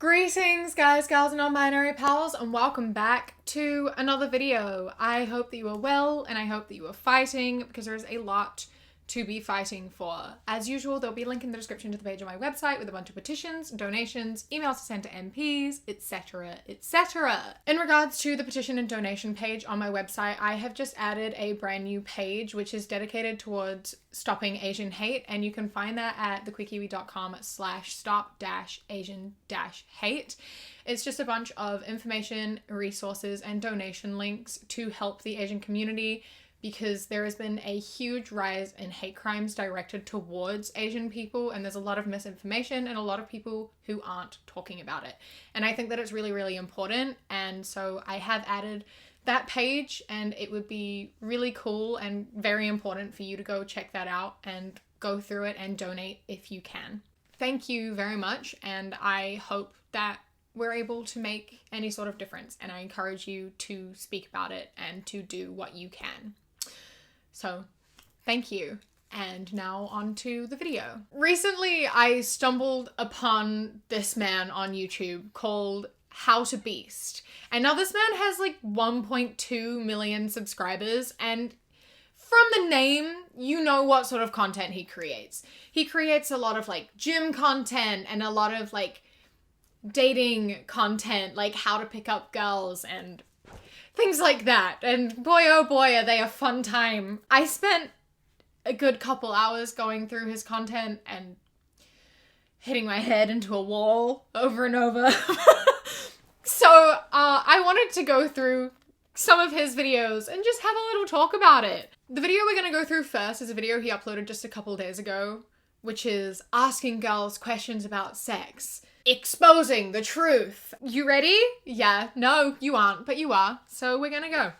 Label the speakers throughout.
Speaker 1: Greetings guys, gals and non-binary pals, and welcome back to another video. I hope that you are well and I hope that you are fighting, because there is a lot to be fighting for. As usual, there'll be a link in the description to the page on my website with a bunch of petitions, donations, emails to send to MPs, etc, etc. In regards to the petition and donation page on my website, I have just added a brand new page which is dedicated towards stopping Asian hate, and you can find that at thequickiwi.com/stop-asian-hate. It's just a bunch of information, resources, and donation links to help the Asian community, because there has been a huge rise in hate crimes directed towards Asian people, and there's a lot of misinformation and a lot of people who aren't talking about it. And I think that it's really, really important, and so I have added that page, and it would be really cool and very important for you to go check that out and go through it and donate if you can. Thank you very much, and I hope that we're able to make any sort of difference, and I encourage you to speak about it and to do what you can. So, thank you. And now on to the video. Recently, I stumbled upon this man on YouTube called How to Beast. And now this man has like 1.2 million subscribers, and from the name, you know what sort of content he creates. He creates a lot of like gym content and a lot of like dating content, like how to pick up girls and things like that. And boy, oh boy, are they a fun time. I spent a good couple hours going through his content and hitting my head into a wall over and over. So I wanted to go through some of his videos and just have a little talk about it. The video we're gonna go through first is a video he uploaded just a couple days ago, which is asking girls questions about sex. Exposing the truth. You ready? Yeah, no, you aren't, but you are. So we're gonna go.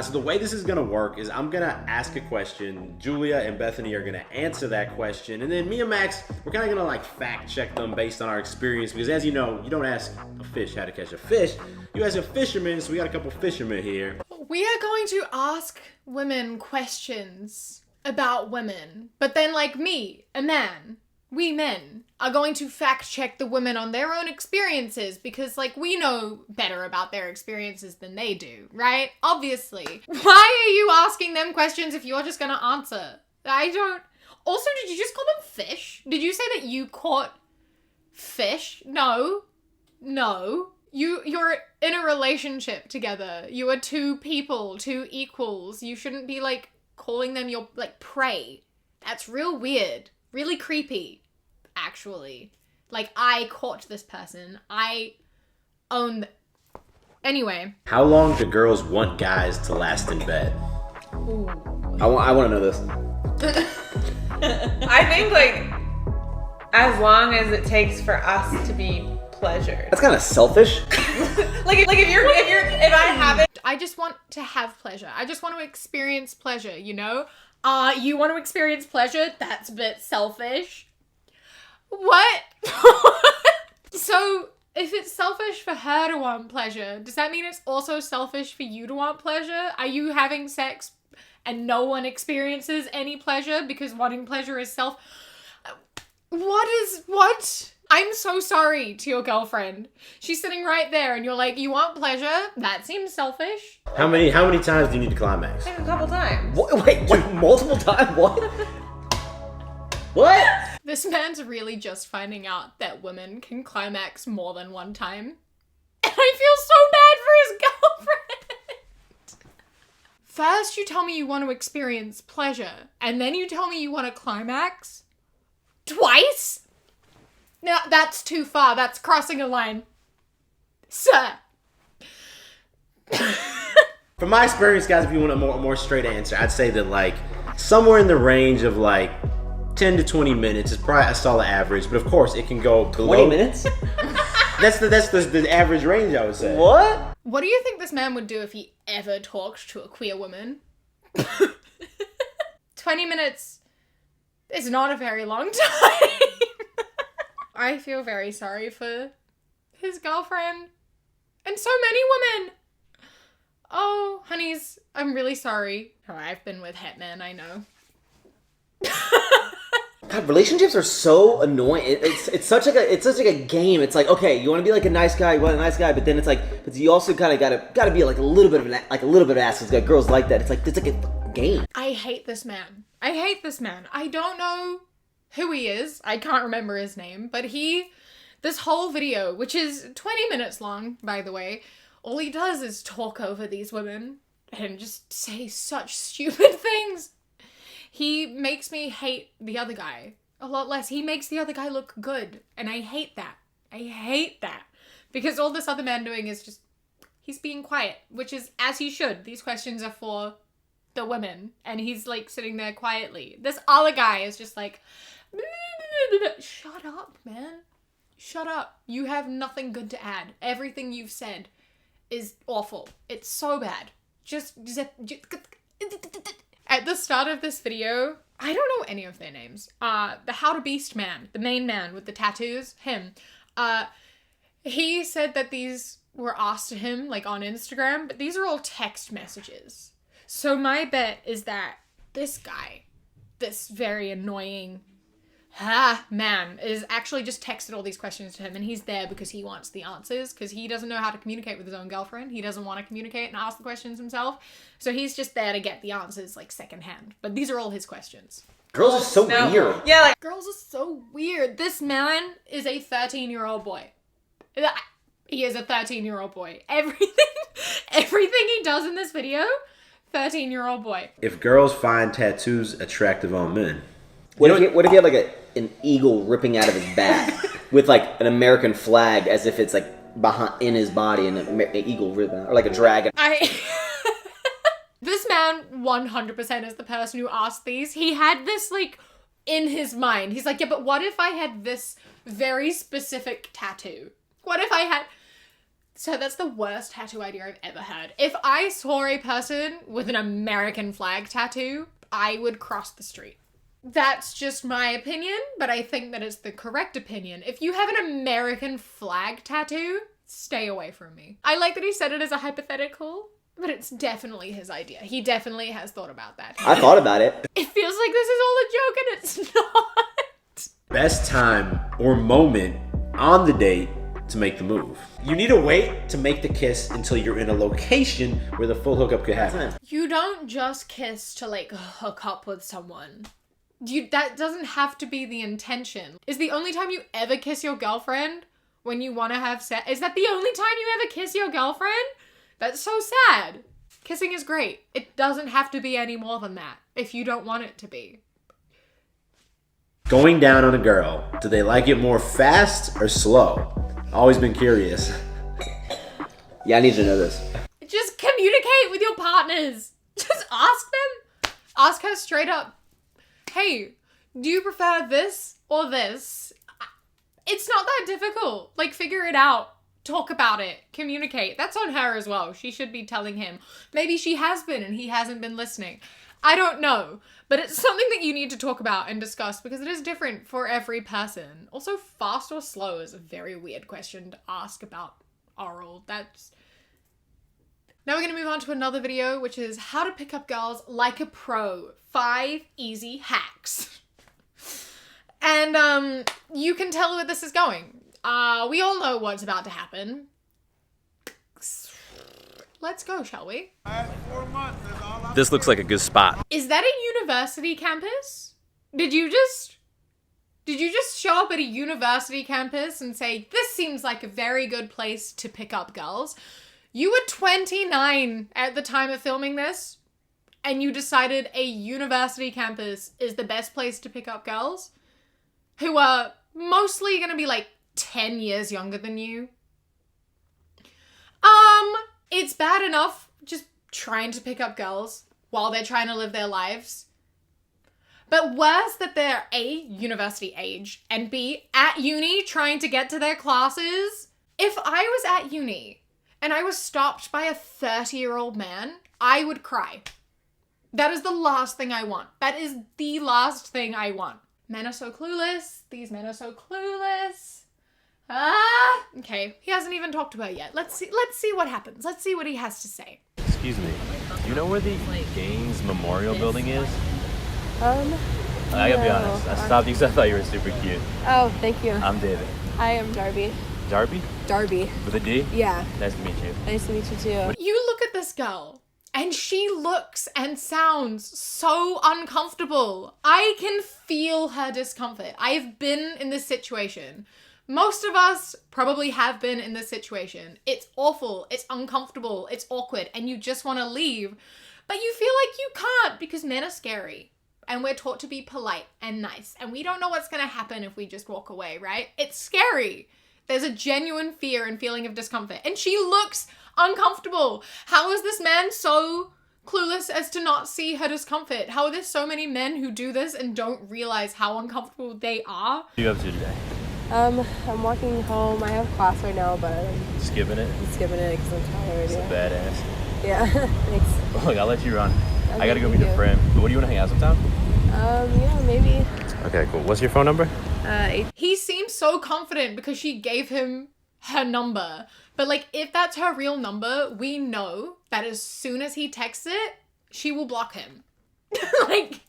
Speaker 2: So the way this is gonna work is I'm gonna ask a question, Julia and Bethany are gonna answer that question, and then me and Max, we're kinda gonna like fact check them based on our experience, because as you know, you don't ask a fish how to catch a fish, you ask a fisherman, so we got a couple fishermen here.
Speaker 1: We are going to ask women questions about women, but then like me, a man, we men are going to fact check the women on their own experiences, because like we know better about their experiences than they do, right? Obviously. Why are you asking them questions if you're just gonna answer? I don't... Also, did you just call them fish? Did you say that you caught fish? No. No. You're in a relationship together. You are two people, two equals. You shouldn't be like calling them your like prey. That's real weird. Really creepy, actually. Like, I caught this person. I own Anyway.
Speaker 2: How long do girls want guys to last in bed?
Speaker 1: Ooh.
Speaker 2: I want to know this.
Speaker 3: I think like as long as it takes for us to be pleasured.
Speaker 2: That's kind of selfish.
Speaker 3: If I have it.
Speaker 1: I just want to have pleasure. I just want to experience pleasure, you know? You want to experience pleasure? That's a bit selfish. What? So, if it's selfish for her to want pleasure, does that mean it's also selfish for you to want pleasure? Are you having sex and no one experiences any pleasure because wanting pleasure is what? I'm so sorry to your girlfriend. She's sitting right there and you're like, you want pleasure? That seems selfish.
Speaker 2: How many times do you need to climax?
Speaker 3: A couple times.
Speaker 2: What? Wait, multiple times? What? What?
Speaker 1: This man's really just finding out that women can climax more than one time. And I feel so bad for his girlfriend. First you tell me you want to experience pleasure, and then you tell me you want to climax? Twice? No, that's too far. That's crossing a line. Sir.
Speaker 2: From my experience, guys, if you want a more straight answer, I'd say that like somewhere in the range of like 10 to 20 minutes is probably a solid average, but of course it can go below.
Speaker 4: 20 minutes?
Speaker 2: That's the average range, I would say.
Speaker 4: What?
Speaker 1: What do you think this man would do if he ever talked to a queer woman? 20 minutes is not a very long time. I feel very sorry for his girlfriend and so many women. Oh, honeys, I'm really sorry. Oh, I've been with hitmen, I know.
Speaker 4: God, relationships are so annoying. It's such like a game. It's like, okay, you want to be like a nice guy, but then it's like, but you also kind of gotta be like a little bit of an ass. It's got girls like that. It's like a fucking game.
Speaker 1: I hate this man. I don't know who he is. I can't remember his name, but this whole video, which is 20 minutes long, by the way, all he does is talk over these women and just say such stupid things. He makes me hate the other guy a lot less. He makes the other guy look good, and I hate that. Because all this other man doing is just, he's being quiet, which is as he should. These questions are for the women, and he's like sitting there quietly. This other guy is just like, shut up, man. Shut up. You have nothing good to add. Everything you've said is awful. It's so bad. Just at the start of this video, I don't know any of their names. The How to Beast man, the main man with the tattoos, him. He said that these were asked to him, like, on Instagram, but these are all text messages. So my bet is that this guy, this very annoying man, is actually just texted all these questions to him, and he's there because he wants the answers, because he doesn't know how to communicate with his own girlfriend. He doesn't want to communicate and ask the questions himself, so he's just there to get the answers, like, secondhand. But these are all his questions.
Speaker 4: Girls are so weird.
Speaker 3: Yeah, like,
Speaker 1: Girls are so weird. This man is a 13-year-old boy. He is a 13-year-old boy. Everything he does in this video, 13-year-old boy.
Speaker 2: If girls find tattoos attractive on men,
Speaker 4: What if he had like an eagle ripping out of his back with like an American flag as if it's like behind in his body and an eagle ripping out, or like a dragon?
Speaker 1: This man 100% is the person who asked these. He had this like in his mind. He's like, yeah, but what if I had this very specific tattoo? What if I had... So that's the worst tattoo idea I've ever heard. If I saw a person with an American flag tattoo, I would cross the street. That's just my opinion, but I think that it's the correct opinion. If you have an American flag tattoo, stay away from me. I like that he said it as a hypothetical, but it's definitely his idea. He definitely has thought about that.
Speaker 4: I thought about it.
Speaker 1: It feels like this is all a joke and it's not.
Speaker 2: best time or moment on the date to make the move. You need to wait to make the kiss until you're in a location where the full hookup could happen.
Speaker 1: You don't just kiss to like hook up with someone. That doesn't have to be the intention. Is the only time you ever kiss your girlfriend when you want to have sex? Is that the only time you ever kiss your girlfriend? That's so sad. Kissing is great. It doesn't have to be any more than that if you don't want it to be.
Speaker 2: Going down on a girl, do they like it more fast or slow? Always been curious.
Speaker 4: Yeah, I need to know this.
Speaker 1: Just communicate with your partners. Just ask them. Ask her straight up, hey, do you prefer this or this? It's not that difficult. Like, figure it out. Talk about it. Communicate. That's on her as well. She should be telling him. Maybe she has been and he hasn't been listening. I don't know. But it's something that you need to talk about and discuss because it is different for every person. Also, fast or slow is a very weird question to ask about oral. Now we're going to move on to another video, which is how to pick up girls like a pro. 5 easy hacks. And you can tell where this is going. We all know what's about to happen. Let's go, shall we?
Speaker 5: This looks like a good spot.
Speaker 1: Is that a university campus? Did you just show up at a university campus and say, this seems like a very good place to pick up girls? You were 29 at the time of filming this, and you decided a university campus is the best place to pick up girls who are mostly gonna be like 10 years younger than you. It's bad enough just trying to pick up girls while they're trying to live their lives. But worse that they're A, university age, and B, at uni trying to get to their classes. If I was at uni and I was stopped by a 30-year-old man, I would cry. That is the last thing I want. That is the last thing I want. Men are so clueless. These men are so clueless. Okay. He hasn't even talked to her yet. Let's see what happens. Let's see what he has to say.
Speaker 5: Excuse me. Do you know where the Gaines Memorial Building is? I gotta be honest. I stopped you because I thought you were super cute.
Speaker 6: Oh, thank you.
Speaker 5: I'm David.
Speaker 6: I am Darby.
Speaker 5: Darby?
Speaker 6: Darby.
Speaker 5: With a D?
Speaker 6: Yeah.
Speaker 5: Nice to meet you.
Speaker 6: Nice to meet you too.
Speaker 1: You look at this girl, and she looks and sounds so uncomfortable. I can feel her discomfort. I've been in this situation. Most of us probably have been in this situation. It's awful, it's uncomfortable, it's awkward, and you just want to leave. But you feel like you can't because men are scary. And we're taught to be polite and nice. And we don't know what's going to happen if we just walk away, right? It's scary. There's a genuine fear and feeling of discomfort. And she looks uncomfortable. How is this man so clueless as to not see her discomfort? How are there so many men who do this and don't realize how uncomfortable they are?
Speaker 5: What are you up to today?
Speaker 6: I'm walking home. I have class right now, but I'm
Speaker 5: Skipping it?
Speaker 6: skipping it because I'm tired.
Speaker 5: It's
Speaker 6: Yeah.
Speaker 5: badass.
Speaker 6: Yeah. Thanks.
Speaker 5: Look, I'll let you run.
Speaker 6: Okay,
Speaker 5: I gotta go
Speaker 6: thank
Speaker 5: meet a
Speaker 6: you.
Speaker 5: friend. But what do you want to hang out sometime?
Speaker 6: Yeah, maybe.
Speaker 5: Okay, cool. What's your phone number?
Speaker 1: He seems so confident because she gave him her number. But like, if that's her real number, we know that as soon as he texts it, she will block him. Like,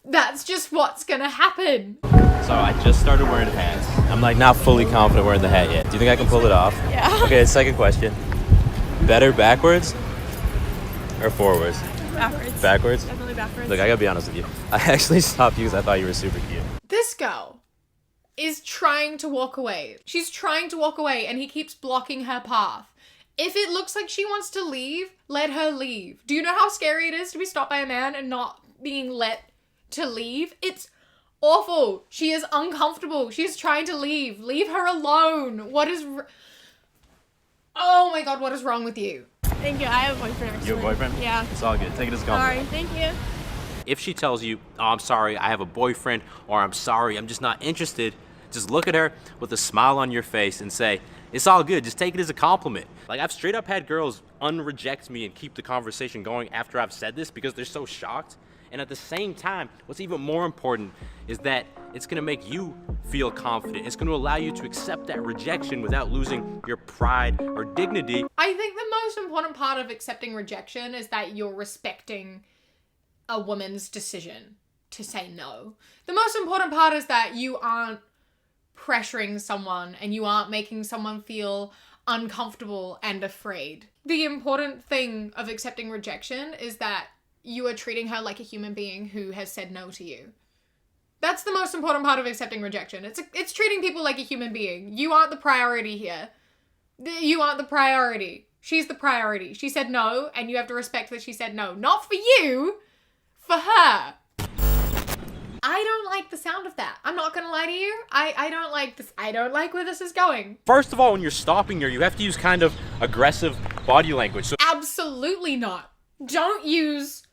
Speaker 1: that's just what's gonna happen.
Speaker 5: So I just started wearing hats. I'm like not fully confident wearing the hat yet. Do you think I can pull it off?
Speaker 6: Yeah.
Speaker 5: Okay, second question. Better backwards or forwards?
Speaker 6: Backwards.
Speaker 5: Backwards?
Speaker 6: Definitely backwards.
Speaker 5: Look, I gotta be honest with you. I actually stopped you because I thought you were super cute.
Speaker 1: This girl is trying to walk away. She's trying to walk away and he keeps blocking her path. If it looks like she wants to leave, let her leave. Do you know how scary it is to be stopped by a man and not being let to leave? It's awful. She is uncomfortable. She's trying to leave. Leave her alone. Oh my god, what is wrong with you?
Speaker 6: Thank you. I have a boyfriend. Actually.
Speaker 5: You have a boyfriend?
Speaker 6: Yeah.
Speaker 5: It's all good. Take it as a
Speaker 6: Sorry.
Speaker 5: compliment.
Speaker 6: Thank you.
Speaker 2: If she tells you, oh, I'm sorry, I have a boyfriend, or I'm sorry, I'm just not interested, just look at her with a smile on your face and say, it's all good, just take it as a compliment. Like, I've straight up had girls unreject me and keep the conversation going after I've said this because they're so shocked. And at the same time, what's even more important is that it's gonna make you feel confident. It's gonna allow you to accept that rejection without losing your pride or dignity.
Speaker 1: I think the most important part of accepting rejection is that you're respecting a woman's decision to say no. The most important part is that you aren't pressuring someone and you aren't making someone feel uncomfortable and afraid. The important thing of accepting rejection is that you are treating her like a human being who has said no to you. That's the most important part of accepting rejection. It's treating people like a human being. You aren't the priority here. You aren't the priority. She's the priority. She said no, and you have to respect that she said no. Not for you, for her. I don't like the sound of that. I'm not gonna lie to you. I don't like this. I don't like where this is going.
Speaker 2: First of all, when you're stopping her, you have to use kind of aggressive body language. So
Speaker 1: Absolutely not. Don't use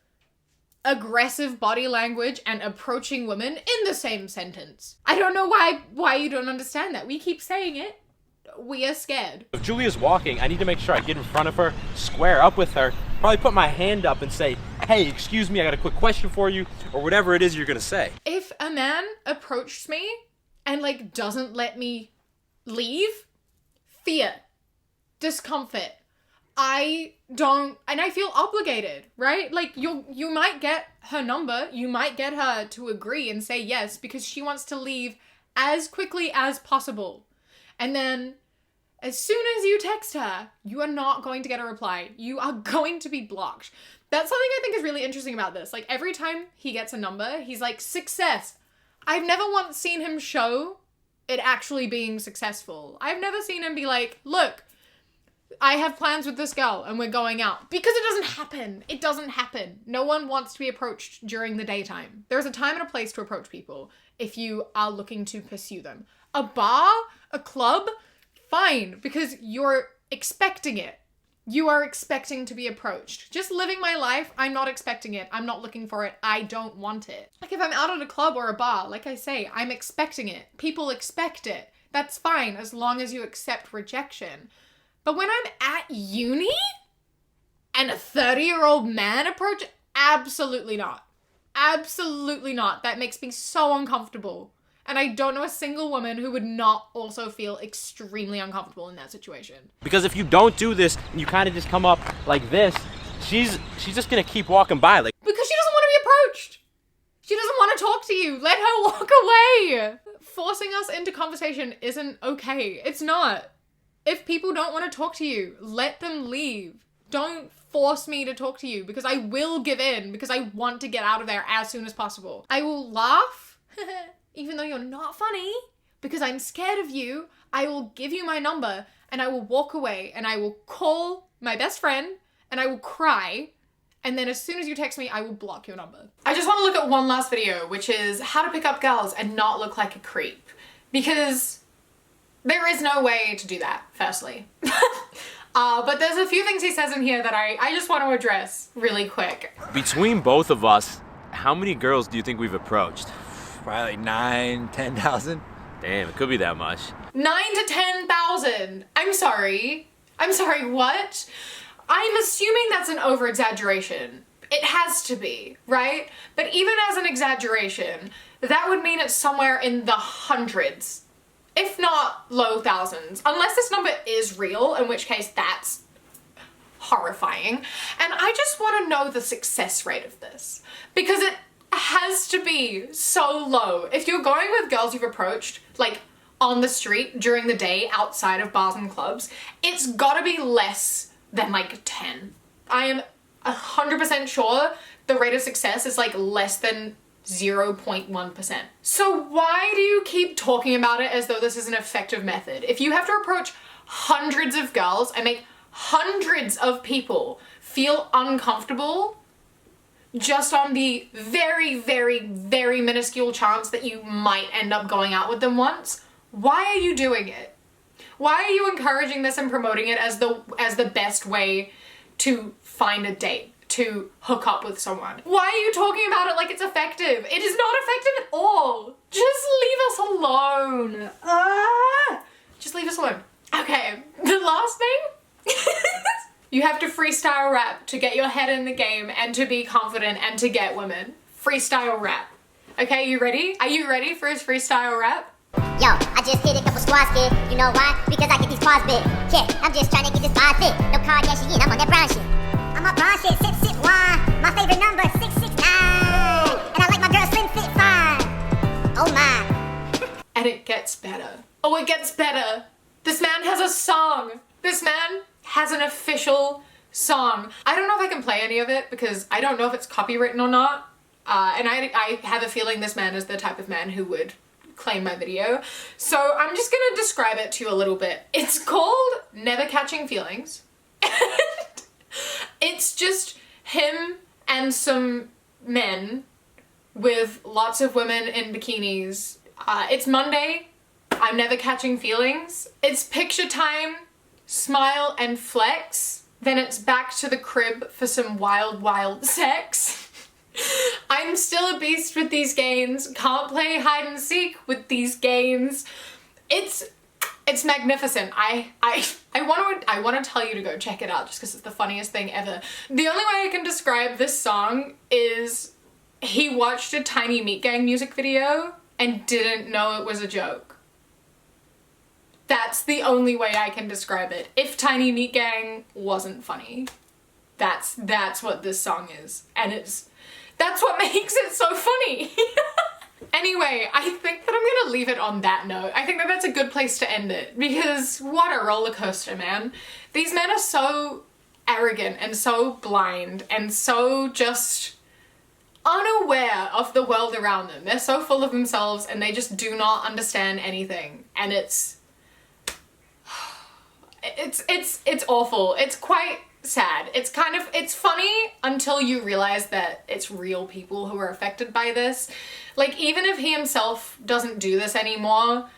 Speaker 1: aggressive body language and approaching women in the same sentence. I don't know why you don't understand that. We keep saying it. We are scared.
Speaker 2: if Julia's walking, I need to make sure I get in front of her, square up with her, probably put my hand up and say, hey, excuse me, I got a quick question for you, or whatever it is you're gonna say.
Speaker 1: If a man approached me and like doesn't let me leave, fear, discomfort. I feel obligated, right? Like you might get her number, you might get her to agree and say yes because she wants to leave as quickly as possible. And then as soon as you text her, you are not going to get a reply. You are going to be blocked. That's something I think is really interesting about this. Like every time he gets a number, he's like, success. I've never once seen him show it actually being successful. I've never seen him be like, look, I have plans with this girl and we're going out. Because it doesn't happen. It doesn't happen. No one wants to be approached during the daytime. There's a time and a place to approach people if you are looking to pursue them. A bar, a club, fine, because you're expecting it. You are expecting to be approached. Just living my life, I'm not expecting it. I'm not looking for it. I don't want it. Like if I'm out at a club or a bar, like I say, I'm expecting it. People expect it. That's fine as long as you accept rejection. But when I'm at uni and a 30-year-old man approach, absolutely not. Absolutely not. That makes me so uncomfortable. And I don't know a single woman who would not also feel extremely uncomfortable in that situation.
Speaker 2: Because if you don't do this and you kind of just come up like this, she's just gonna keep walking by. Like,
Speaker 1: Because she doesn't want to be approached. She doesn't want to talk to you. Let her walk away. Forcing us into conversation isn't okay. It's not. If people don't want to talk to you, let them leave. Don't force me to talk to you because I will give in because I want to get out of there as soon as possible. I will laugh, even though you're not funny, because I'm scared of you. I will give you my number and I will walk away and I will call my best friend and I will cry. And then as soon as you text me, I will block your number. I just want to look at one last video, which is how to pick up girls and not look like a creep. Because there is no way to do that, firstly. But there's a few things he says in here that I just want to address really quick.
Speaker 5: Between both of us, how many girls do you think we've approached?
Speaker 7: Probably like 9,000, 10,000.
Speaker 5: Damn, it could be that much.
Speaker 1: 9,000 to 10,000. I'm sorry, what? I'm assuming that's an over-exaggeration. It has to be, right? But even as an exaggeration, that would mean it's somewhere in the hundreds, if not low thousands, unless this number is real, in which case that's horrifying. And I just want to know the success rate of this, because it has to be so low. If you're going with girls you've approached, like on the street during the day outside of bars and clubs, it's gotta be less than like 10. I am 100% sure the rate of success is like less than 0.1%. So why do you keep talking about it as though this is an effective method? If you have to approach hundreds of girls and make hundreds of people feel uncomfortable just on the very, very, very minuscule chance that you might end up going out with them once, why are you doing it? Why are you encouraging this and promoting it as the best way to find a date, to hook up with someone? Why are you talking about it like it's effective? It is not effective at all. Just leave us alone. Just leave us alone. Okay, the last thing you have to freestyle rap to get your head in the game and to be confident and to get women. Freestyle rap. Okay, you ready? Are you ready for his freestyle rap?
Speaker 8: Yo, I just hit a couple squads bit. You know why? Because I get these quads bit. Yeah, I'm just trying to get this vibe fit. No Kardashian, I'm on that brown shit. I'm on brown shit, sip wine. My favorite number, 669. And I like my girl slim fit fine. Oh my.
Speaker 1: And it gets better. Oh, it gets better. This man has a song. This man has an official song. I don't know if I can play any of it because I don't know if it's copywritten or not. And I have a feeling this man is the type of man who would claim my video. So I'm just gonna describe it to you a little bit. It's called Never Catching Feelings. It's just him and some men with lots of women in bikinis. It's Monday. I'm never catching feelings. It's picture time, smile and flex. Then it's back to the crib for some wild, wild sex. I'm still a beast with these gains. Can't play hide and seek with these gains. It's magnificent. I want to tell you to go check it out just because it's the funniest thing ever. The only way I can describe this song is he watched a Tiny Meat Gang music video and didn't know it was a joke. That's the only way I can describe it. If Tiny Meat Gang wasn't funny. That's what this song is. And that's what makes it so funny. Anyway, I think that I'm gonna leave it on that note. I think that that's a good place to end it because what a roller coaster, man. These men are so arrogant and so blind and so just unaware of the world around them. They're so full of themselves and they just do not understand anything. And it's awful. It's quite sad. It's funny until you realize that it's real people who are affected by this. Like, even if he himself doesn't do this anymore,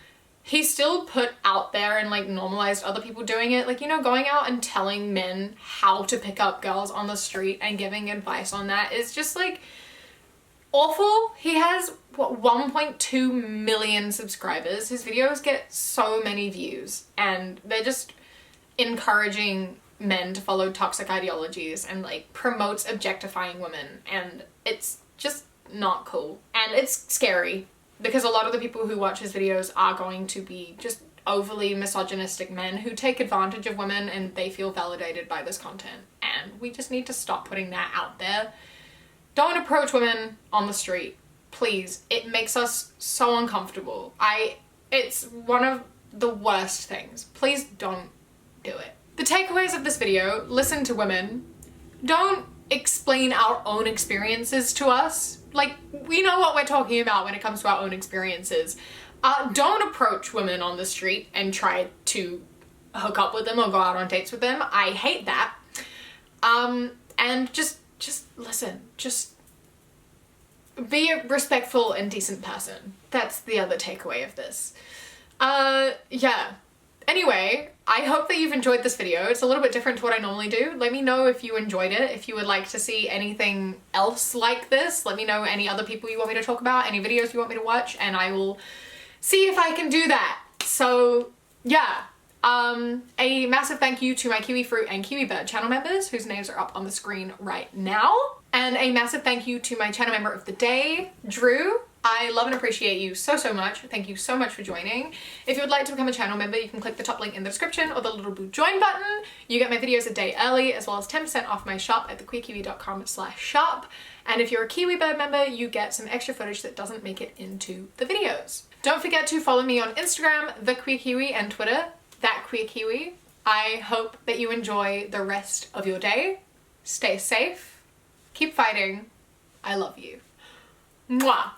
Speaker 1: he still put out there and like normalized other people doing it. Like, you know, going out and telling men how to pick up girls on the street and giving advice on that is just like awful. He has what, 1.2 million subscribers. His videos get so many views and they're just encouraging men to follow toxic ideologies and like promotes objectifying women, and it's just not cool. And it's scary because a lot of the people who watch his videos are going to be just overly misogynistic men who take advantage of women and they feel validated by this content, and we just need to stop putting that out there. Don't approach women on the street. please, it makes us so uncomfortable. It's one of the worst things. Please don't do it. The takeaways of this video: listen to women. Don't explain our own experiences to us. Like, we know what we're talking about when it comes to our own experiences. Don't approach women on the street and try to hook up with them or go out on dates with them. I hate that. And just listen. Just be a respectful and decent person. That's the other takeaway of this. Yeah. Anyway, I hope that you've enjoyed this video. It's a little bit different to what I normally do. Let me know if you enjoyed it, if you would like to see anything else like this. Let me know any other people you want me to talk about, any videos you want me to watch, and I will see if I can do that. So yeah, a massive thank you to my Kiwi Fruit and Kiwi Bird channel members, whose names are up on the screen right now. And a massive thank you to my channel member of the day, Drew. I love and appreciate you so much. Thank you so much for joining. If you would like to become a channel member, you can click the top link in the description or the little blue join button. You get my videos a day early, as well as 10% off my shop at thequeerkiwi.com/shop. And if you're a Kiwi Bird member, you get some extra footage that doesn't make it into the videos. Don't forget to follow me on Instagram, The Queer Kiwi, and Twitter, That Queer Kiwi. I hope that you enjoy the rest of your day. Stay safe. Keep fighting. I love you. Mwah.